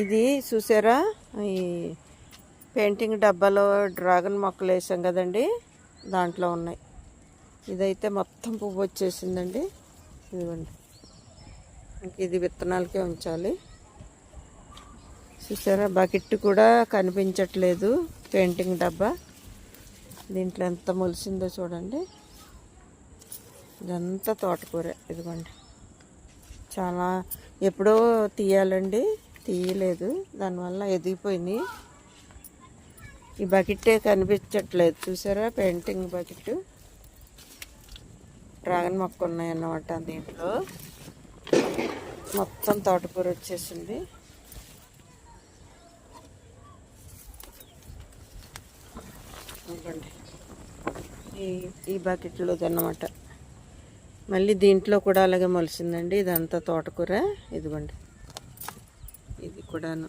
ఇది చూసారా, ఈ పెయింటింగ్ డబ్బాలో డ్రాగన్ మొక్కలు వేసాం కదండి, దాంట్లో ఉన్నాయి. ఇదైతే మొత్తం పువ్వు వచ్చేసిందండి. ఇదిగోండి, ఇంక ఇది విత్తనాలకే ఉంచాలి. చూసారా, బకెట్ కూడా కనిపించట్లేదు. పెయింటింగ్ డబ్బా దీంట్లో ఎంత మొలిసిందో చూడండి. ఇదంతా తోటకూర. ఇదిగోండి, చాలా ఎప్పుడో తీయాలండి, తీయలేదు, దానివల్ల ఎదిగిపోయింది. ఈ బకెట్టే కనిపించట్లేదు. చూసారా, పెయింటింగ్ బకెట్. డ్రాగన్ మొక్క ఉన్నాయన్నమాట దీంట్లో. మొత్తం తోటకూర వచ్చేసింది. ఇదిగోండి, ఈ బకెట్లోది అన్నమాట. మళ్ళీ దీంట్లో కూడా అలాగే మొలిసిందండి. ఇదంతా తోటకూర. ఇదిగోండి, ఇది కూడాను.